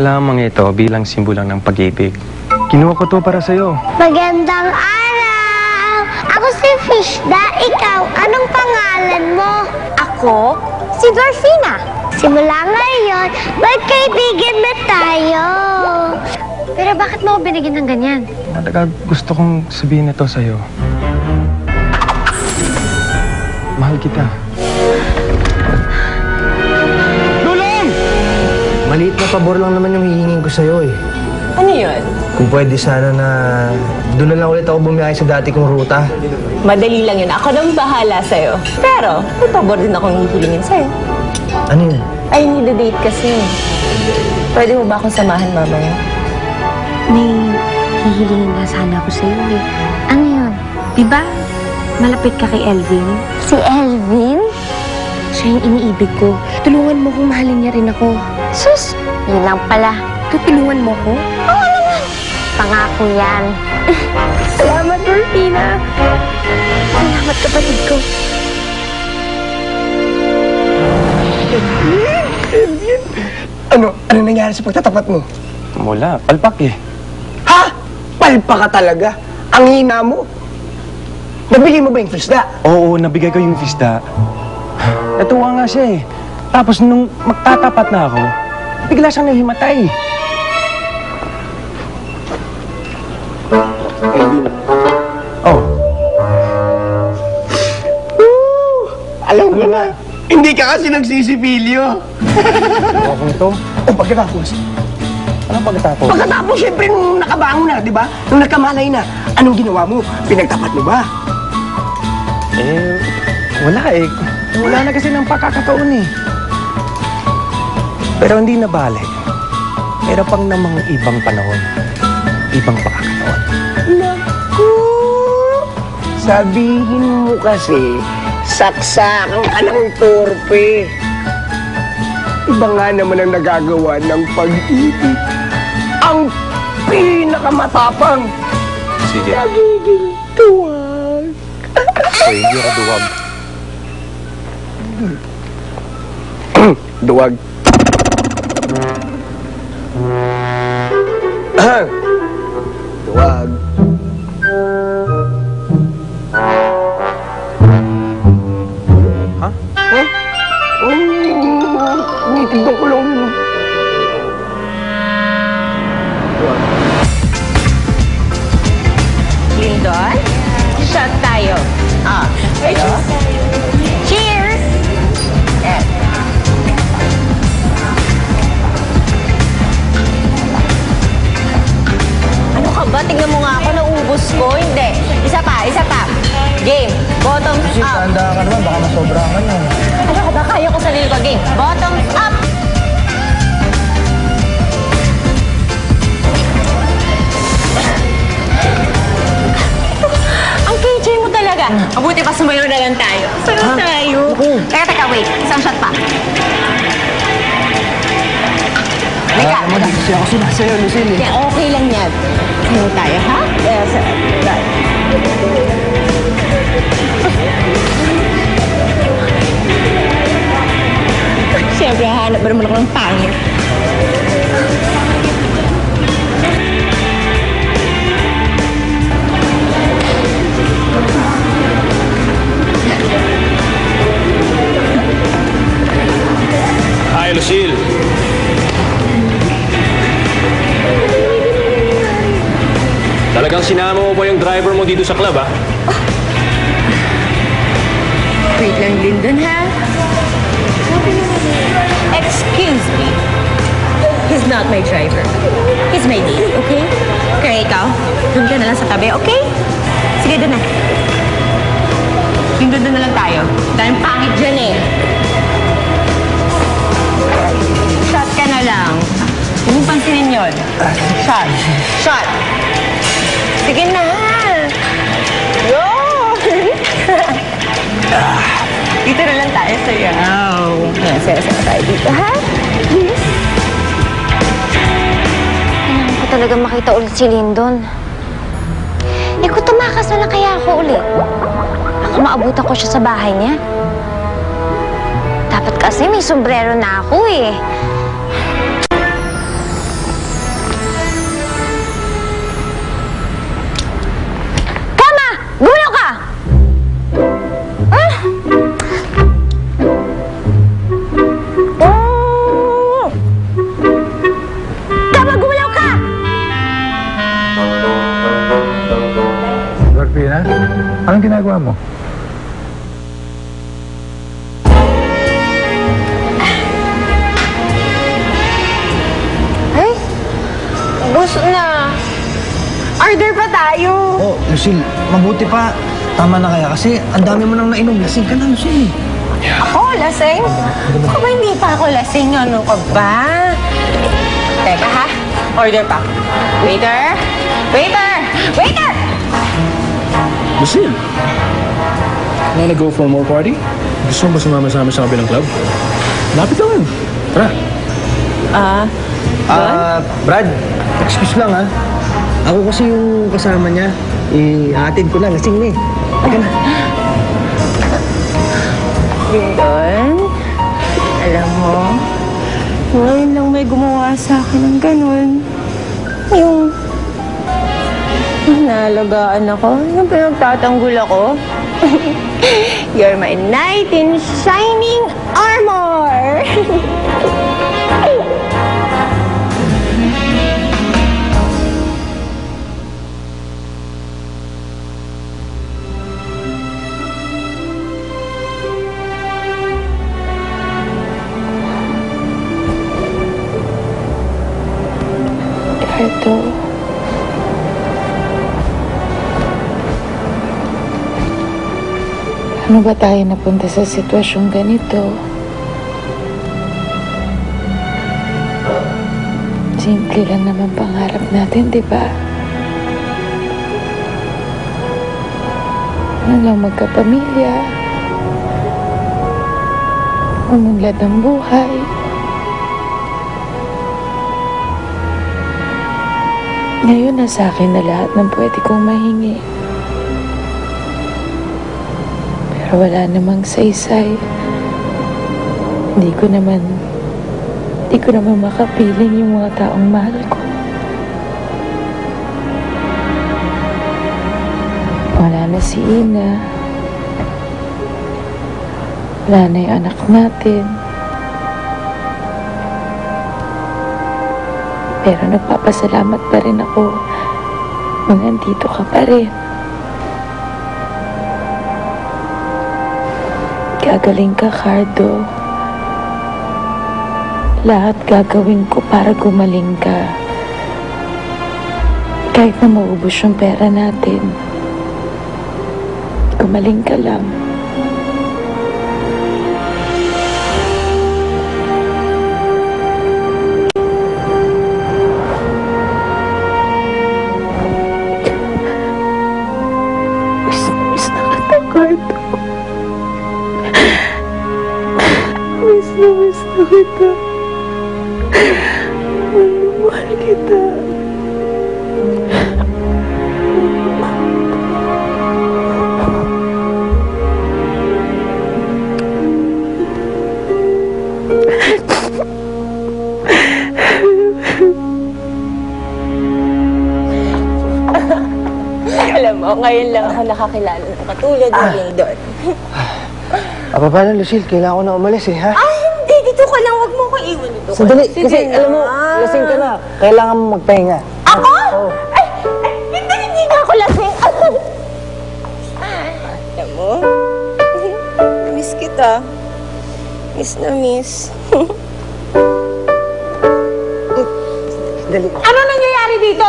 Alamang ito bilang simbolang ng pag-ibig. Kinuha ko to para sa'yo. Magandang araw! Ako si Fishda. Ikaw, anong pangalan mo? Ako? Si Dorfina. Simula ngayon, magkaibigan na tayo. Pero bakit mo ako binigyan ng ganyan? Matagal gusto kong sabihin ito sa'yo. Mahal kita. Tulong! Maliit na pabor lang naman yung hihingin ko sa'yo eh. Ano yun? Kung pwede sana na doon na lang ulit ako bumiyahe sa dati kong ruta. Madali lang yun. Ako nang bahala sa'yo. Pero, may pabor din akong hihilingin sa'yo. Ano yun? I need a date kasi. Pwede mo ba akong samahan mamaya? May hihilingin nga sana ako sa'yo eh. Ano yun? Diba malapit ka kay Elvin? Si Elvin? Siya yung iniibig ko. Tulungan mo kung mahalin niya rin ako. Sus, yun lang pala. Tutulungan mo ko? Oo naman. Pangako yan. Salamat, Dorfina. Salamat, kapatid ko. Ano nangyari sa pagtatapat mo? Wala, palpak eh. Ha? Palpa ka talaga? Ang hina mo? Nabigay mo ba yung Fishda? Oo, nabigay ko yung Fishda. Natuwa nga siya eh. Tapos nung magtatapat na ako, bigla siyang nahimatay. Oh. Alam ko na. Hindi ka kasi nagsisipilyo. Akong to. O pagkatapos? Anong pagkatapos? Pagkatapos, syempre, nung nakabango na, di ba? Nung nagkamalay na, anong ginawa mo? Pinagtapat mo ba? Eh, wala eh. Wala na kasi ng pagkakataon eh. Pero hindi na bale. Meron pang namang ibang panahon. Ibang pagkakataon. Naku! Sabihin mo kasi, saksakan ka ng torpe. Iba nga naman ang nagagawa ng pag-ibig. Ang pinakamatapang. Sige. Nagiging tuwag. Oy, hindi ka duwag. Duwag. Duwag. Ha? Huh? Tignan ko lang yun. Lindon? Shot tayo. Cheers! Yes. Ano ka ba? Tingnan mo nga ako, naubos ko. Hindi. Isa pa, isa pa. Game. Bottoms up. Handa ka naman, baka masobra ka na. Ano ka ba? Kaya ko sarili ko. Game. Bottoms up. Ang KJ mo talaga. Mabuti pa sumayo na lang tayo. Sayo tayo. Teka, wait. Isang shot pa. Halika. Hindi kasi ako sumasayo, Lucille. Kaya okay lang yan. Sayo tayo, ha? Yes. Right. Siyempre, hanap ba naman ako ng pangit? Hi, Lucille. Talagang sinama mo ba yung driver mo dito sa club, ha? Wait lang, Lyndon, ha? Excuse me. He's not my driver. He's my date, okay? Kaya ikaw, doon ka na lang sa tabi, okay? Sige, doon na. Doon na lang tayo. Dahil pangit dyan eh. Shot ka na lang. Huwag mong pansinin yun. Shot. Shot. Sige na. Yo! Dito na lang tayo sayaw. Saya-saya tayo dito, ha? Kailangan ko talaga makita ulit si Lyndon. Eh, kung tumakas na lang kaya ako ulit. Baka maabutan ko siya sa bahay niya. Dapat kasi may sombrero na ako eh. Anong ginagawa mo? Ay, ubos na. Order pa tayo. Oh, Lucille, mabuti pa. Tama na kaya kasi ang dami mo nang nainom. Lasing ka na, Lucille. Ako, lasing? Ako ba hindi pa ako lasing? Ano ka ba? Teka ha, order pa. Waiter! Waiter! Waiter! Lucille! Wanna go for more party? Gusto mo ba sumama sa amin sa kabilang club? Lapit lang. Tara. Brad, excuse lang ha. Ako kasi yung kasama niya. Ihatid ko lang, lasing na eh. Teka na. Dindon, alam mo, ngayon lang may gumawa sa akin ng ganun. Yung naalagaan ako, yung pinagtatanggol ako. You're my knight in shining armor! Ricardo. Ano ba tayo napunta sa sitwasyong ganito? Simple lang naman pangarap natin, di ba? Ano lang magkapamilya. Umunlad ang buhay. Ngayon na sa akin na lahat ng pwede kong mahingi. Pero wala namang saysay. Hindi ko naman makapiling yung mga taong mahal ko. Wala na si Ina. Wala na yung anak natin. Pero nagpapasalamat pa rin ako nung nandito ka pa rin. Gagaling ka, Cardo. Lahat gagawin ko para gumaling ka. Kahit na maubos yung pera natin. Gumaling ka lang. Miss na kita, Cardo. Miss na kita. Mahal kita. Alam mo, ngayon lang ako nakakilala ng katulad mo, Lindon. Paano, Lucille? Kailangan ko na umalis eh, ha? Ay, hindi. Dito ka lang. Huwag mo ko iwan dito. Sandali, Sige kasi na. alam mo, lasing ka na. Kailangan mo magpahinga. Ako? Oo. Ay, hindi na ako lasing. Alam mo, miss kita. Miss na miss. Dali. Ano nangyayari dito?